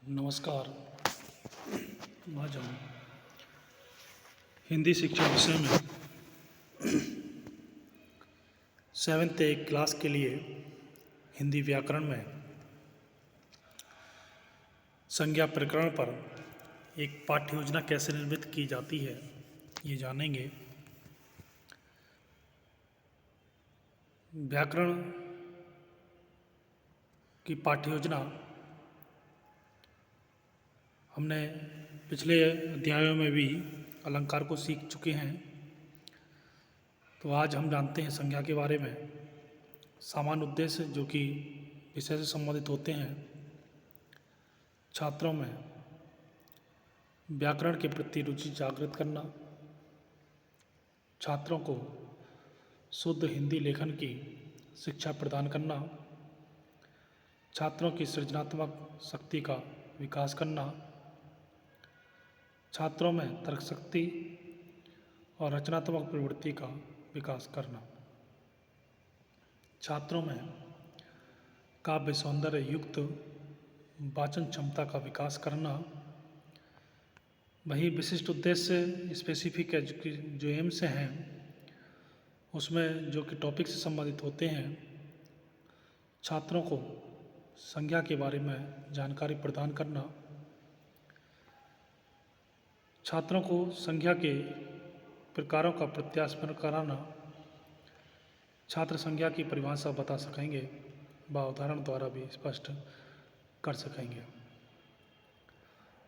नमस्कार। आज हम हिंदी शिक्षा विषय में 7th ए क्लास के लिए हिंदी व्याकरण में संज्ञा प्रकरण पर एक पाठ्य योजना कैसे निर्मित की जाती है ये जानेंगे। व्याकरण की पाठ्य योजना हमने पिछले अध्यायों में भी अलंकार को सीख चुके हैं, तो आज हम जानते हैं संज्ञा के बारे में। सामान्य उद्देश्य जो कि विषय से संबंधित होते हैं, छात्रों में व्याकरण के प्रति रुचि जागृत करना, छात्रों को शुद्ध हिंदी लेखन की शिक्षा प्रदान करना, छात्रों की सृजनात्मक शक्ति का विकास करना, छात्रों में तर्क शक्ति और रचनात्मक प्रवृत्ति का विकास करना, छात्रों में काव्य सौंदर्य युक्त वाचन क्षमता का विकास करना। वही विशिष्ट उद्देश्य स्पेसिफिक जो एम्स हैं उसमें जो कि टॉपिक से संबंधित होते हैं, छात्रों को संज्ञा के बारे में जानकारी प्रदान करना, छात्रों को संज्ञा के प्रकारों का प्रत्यास्मरण कराना, छात्र संज्ञा की परिभाषा बता सकेंगे व उदाहरण द्वारा भी स्पष्ट कर सकेंगे।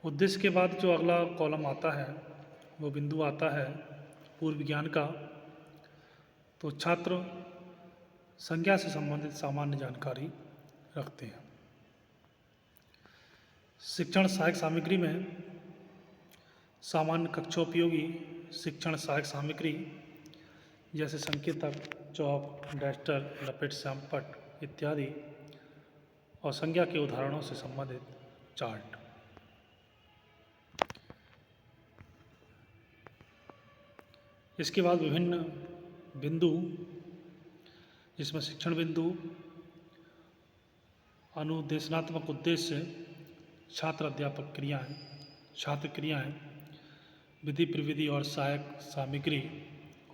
उद्देश्य के बाद जो अगला कॉलम आता है वो बिंदु आता है पूर्व ज्ञान का। तो छात्र संज्ञा से संबंधित सामान्य जानकारी रखते हैं। शिक्षण सहायक सामग्री में सामान्य कक्षोपयोगी शिक्षण सहायक सामग्री जैसे संकेतक, चौक, डस्टर, लपेट, श्यामपट्ट इत्यादि और संज्ञा के उदाहरणों से संबंधित चार्ट। इसके बाद विभिन्न बिंदु जिसमें शिक्षण बिंदु, अनुदेशनात्मक उद्देश्य, छात्र अध्यापक क्रियाएं, छात्र क्रियाएं, विधि प्रविधि और सहायक सामग्री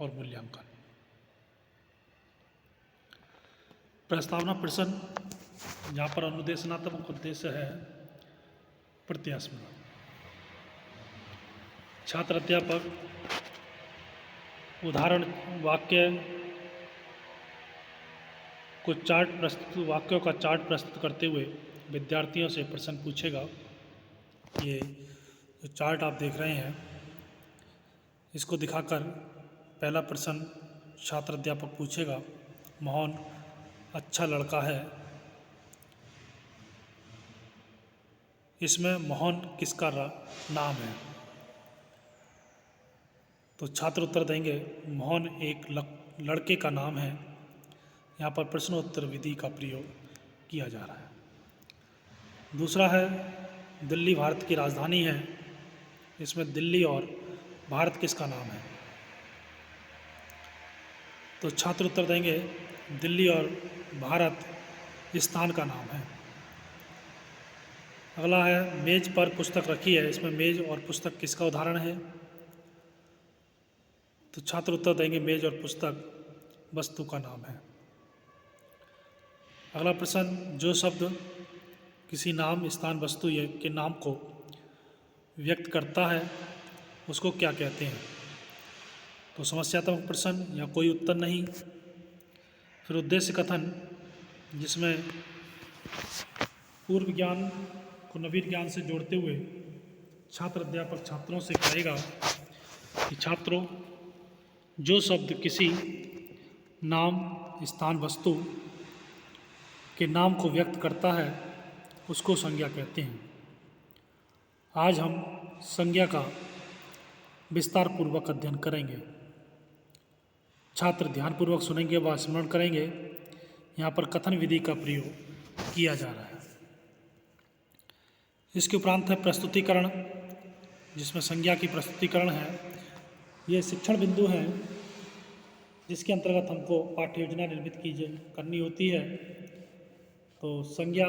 और मूल्यांकन। प्रस्तावना प्रश्न जहाँ पर अनुदेशनात्मक उद्देश्य है प्रत्यास्मरण। छात्र अध्यापक उदाहरण वाक्य को वाक्यों का चार्ट प्रस्तुत करते हुए विद्यार्थियों से प्रश्न पूछेगा। ये जो चार्ट आप देख रहे हैं इसको दिखाकर पहला प्रश्न छात्र अध्यापक पूछेगा, मोहन अच्छा लड़का है। इसमें मोहन किसका नाम है? तो छात्र उत्तर देंगे मोहन एक लड़के का नाम है। यहाँ पर प्रश्नोत्तर विधि का प्रयोग किया जा रहा है। दूसरा है दिल्ली भारत की राजधानी है। इसमें दिल्ली और भारत किसका नाम है? तो छात्र उत्तर देंगे दिल्ली और भारत स्थान का नाम है। अगला है मेज पर पुस्तक रखी है। इसमें मेज और पुस्तक किसका उदाहरण है? तो छात्र उत्तर देंगे मेज और पुस्तक वस्तु का नाम है। अगला प्रश्न जो शब्द किसी नाम, स्थान, वस्तु के नाम को व्यक्त करता है उसको क्या कहते हैं? तो समस्यात्मक प्रश्न या कोई उत्तर नहीं। फिर उद्देश्य कथन जिसमें पूर्व ज्ञान को नवीन ज्ञान से जोड़ते हुए छात्र अध्यापक छात्रों से कहेगा कि छात्रों जो शब्द किसी नाम, स्थान, वस्तु के नाम को व्यक्त करता है उसको संज्ञा कहते हैं। आज हम संज्ञा का विस्तार पूर्वक अध्ययन करेंगे। छात्र ध्यानपूर्वक सुनेंगे व स्मरण करेंगे। यहाँ पर कथन विधि का प्रयोग किया जा रहा है। इसके उपरांत है प्रस्तुतिकरण जिसमें संज्ञा की प्रस्तुतिकरण है। ये शिक्षण बिंदु हैं जिसके अंतर्गत हमको पाठ्य योजना निर्मित करनी होती है। तो संज्ञा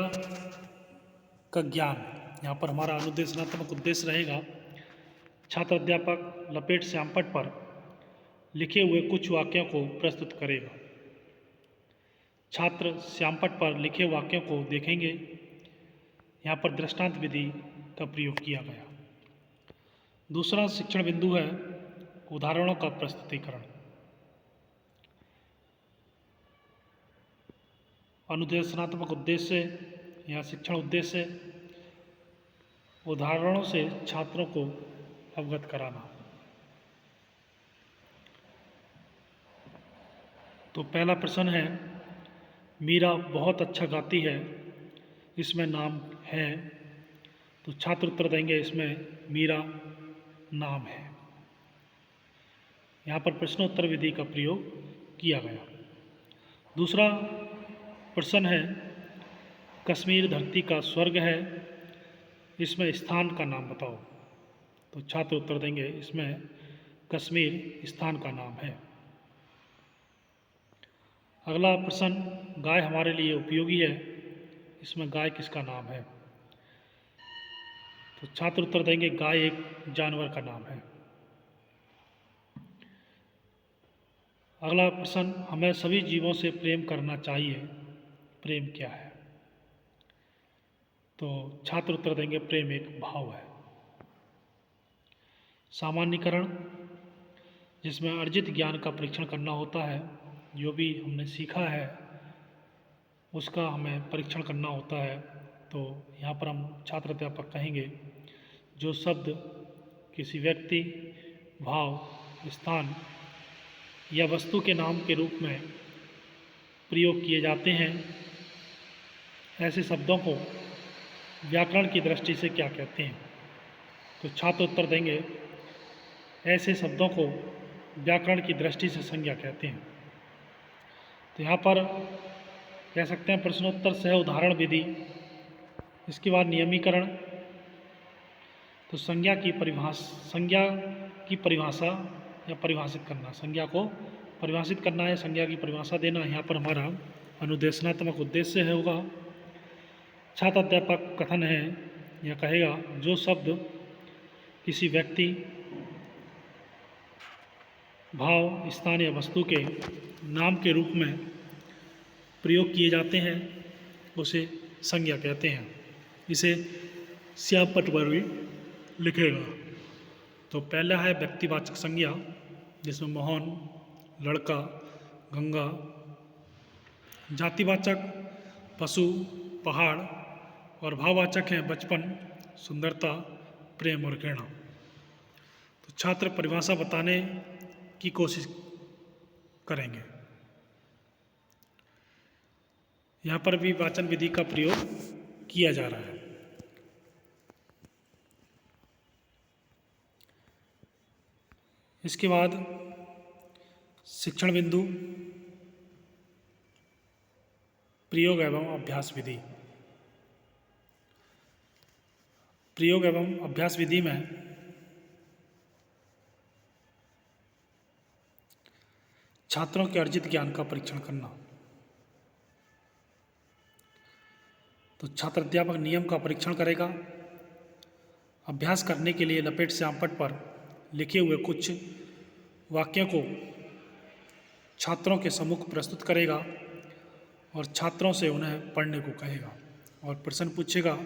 का ज्ञान यहाँ पर हमारा अनुदेशनात्मक उद्देश्य रहेगा, छात्र अध्यापक लपेट श्यामपट्ट पर लिखे हुए कुछ वाक्यों को प्रस्तुत करेगा। छात्र श्यामपट्ट पर लिखे वाक्यों को देखेंगे। यहाँ पर दृष्टांत विधि का प्रयोग किया गया। दूसरा शिक्षण बिंदु है उदाहरणों का प्रस्तुतिकरण। अनुदेशनात्मक उद्देश्य या शिक्षण उद्देश्य उदाहरणों से छात्रों को अवगत कराना। तो पहला प्रश्न है, मीरा बहुत अच्छा गाती है, इसमें नाम है। तो छात्र उत्तर देंगे, इसमें मीरा नाम है। यहाँ पर प्रश्नोत्तर विधि का प्रयोग किया गया। दूसरा प्रश्न है, कश्मीर धरती का स्वर्ग है, इसमें स्थान का नाम बताओ। तो छात्र उत्तर देंगे, इसमें कश्मीर स्थान का नाम है। अगला प्रश्न, गाय हमारे लिए उपयोगी है, इसमें गाय किसका नाम है। तो छात्र उत्तर देंगे, गाय एक जानवर का नाम है। अगला प्रश्न, हमें सभी जीवों से प्रेम करना चाहिए, प्रेम क्या है। तो छात्र उत्तर देंगे, प्रेम एक भाव है। सामान्यीकरण, जिसमें अर्जित ज्ञान का परीक्षण करना होता है, जो भी हमने सीखा है उसका हमें परीक्षण करना होता है। तो यहाँ पर हम छात्र अध्यापक कहेंगे, जो शब्द किसी व्यक्ति, भाव, स्थान या वस्तु के नाम के रूप में प्रयोग किए जाते हैं, ऐसे शब्दों को व्याकरण की दृष्टि से क्या कहते हैं। तो छात्र उत्तर देंगे, ऐसे शब्दों को व्याकरण की दृष्टि से संज्ञा कहते हैं। तो यहाँ पर कह सकते हैं प्रश्नोत्तर सह उदाहरण विधि। इसके बाद नियमीकरण। तो संज्ञा की परिभाषा या परिभाषित करना, संज्ञा को परिभाषित करना है, संज्ञा की परिभाषा देना। यहाँ पर हमारा अनुदेशनात्मक उद्देश्य है होगा। छात्र अध्यापक कथन है या कहेगा, जो शब्द किसी व्यक्ति, भाव, स्थान या वस्तु के नाम के रूप में प्रयोग किए जाते हैं उसे संज्ञा कहते हैं। इसे श्यामपट्ट पर भी लिखेगा। तो पहला है व्यक्तिवाचक संज्ञा, जिसमें मोहन, लड़का, गंगा। जातिवाचक पशु, पहाड़। और भाववाचक हैं बचपन, सुंदरता, प्रेम और घृणा। तो छात्र परिभाषा बताने की कोशिश करेंगे। यहाँ पर भी वाचन विधि का प्रयोग किया जा रहा है। इसके बाद शिक्षण बिंदु, प्रयोग एवं अभ्यास विधि। प्रयोग एवं अभ्यास विधि में छात्रों के अर्जित ज्ञान का परीक्षण करना। तो छात्र अध्यापक नियम का परीक्षण करेगा। अभ्यास करने के लिए लपेट श्यामपट्ट पर लिखे हुए कुछ वाक्यों को छात्रों के सम्मुख प्रस्तुत करेगा और छात्रों से उन्हें पढ़ने को कहेगा और प्रश्न पूछेगा।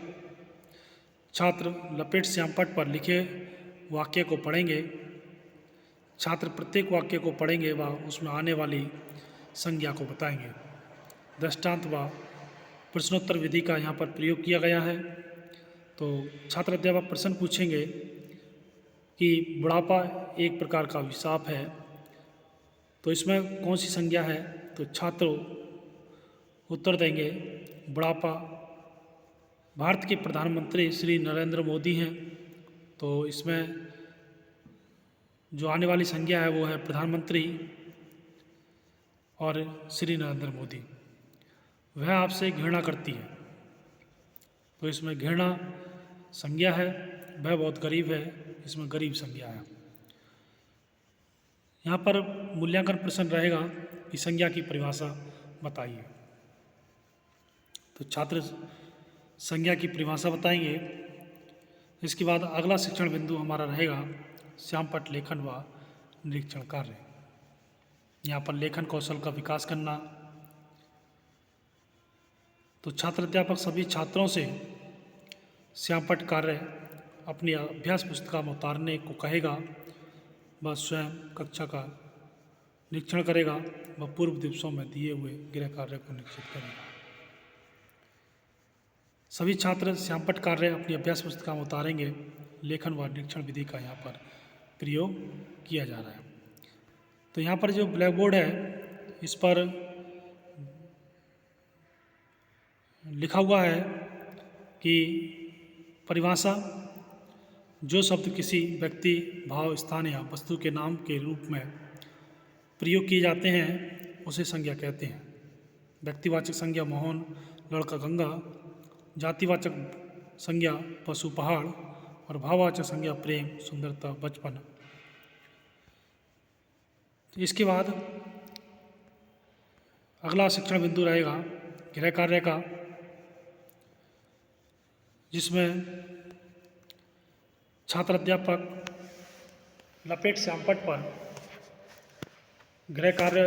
छात्र लपेट श्यामपट्ट पर लिखे वाक्य को पढ़ेंगे। छात्र प्रत्येक वाक्य को पढ़ेंगे व उसमें आने वाली संज्ञा को बताएंगे। दृष्टांत व प्रश्नोत्तर विधि का यहाँ पर प्रयोग किया गया है। तो छात्र अध्यापक प्रश्न पूछेंगे कि बुढ़ापा एक प्रकार का अभिशाप है, तो इसमें कौन सी संज्ञा है। तो छात्र उत्तर देंगे, बुढ़ापा भारत के प्रधानमंत्री श्री नरेंद्र मोदी हैं। तो इसमें जो आने वाली संज्ञा है वो है प्रधानमंत्री और श्री नरेंद्र मोदी। वह आपसे घृणा करती है, तो इसमें घृणा संज्ञा है। वह बहुत गरीब है, इसमें गरीब संज्ञा है। यहाँ पर मूल्यांकन प्रश्न रहेगा कि संज्ञा की परिभाषा बताइए। तो छात्र संज्ञा की परिभाषा बताएंगे इसके बाद अगला शिक्षण बिंदु हमारा रहेगा श्यामपट्ट लेखन व निरीक्षण कार्य। यहाँ पर लेखन कौशल का विकास करना। तो छात्र अध्यापक सभी छात्रों से श्यामपट्ट कार्य अपनी अभ्यास पुस्तिका में उतारने को कहेगा। वह स्वयं कक्षा का निरीक्षण करेगा व पूर्व दिवसों में दिए हुए गृह कार्य को निश्चित करेगा। सभी छात्र श्यामपट्ट कार्य अपनी अभ्यास पुस्तिका में उतारेंगे। लेखन व निरीक्षण विधि का यहाँ पर प्रयोग किया जा रहा है। तो यहाँ पर जो ब्लैक बोर्ड है इस पर लिखा हुआ है कि परिभाषा, जो शब्द किसी व्यक्ति, भाव, स्थान या वस्तु के नाम के रूप में प्रयोग किए जाते हैं उसे संज्ञा कहते हैं। व्यक्तिवाचक संज्ञा मोहन, लड़का गंगा, जातिवाचक संज्ञा पशु पहाड़ और भाववाचक संज्ञा प्रेम, सुंदरता, बचपन। इसके बाद अगला शिक्षण बिंदु रहेगा गृह कार्य का, जिसमें छात्र अध्यापक लपेट श्यामपट्ट पर गृह कार्य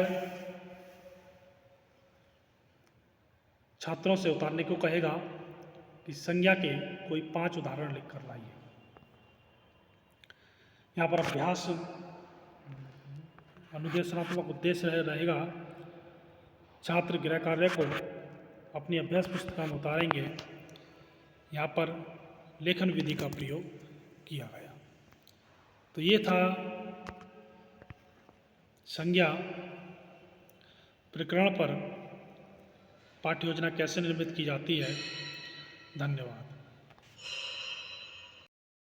छात्रों से उतारने को कहेगा कि संज्ञा के कोई 5 उदाहरण लिखकर लाइए। यहाँ पर अभ्यास अनुदेशनात्मक उद्देश्य रहेगा छात्र गृह कार्य को अपनी अभ्यास पुस्तिका में उतारेंगे। यहाँ पर लेखन विधि का प्रयोग किया गया। तो ये था संज्ञा प्रकरण पर पाठ्य योजना कैसे निर्मित की जाती है। धन्यवाद।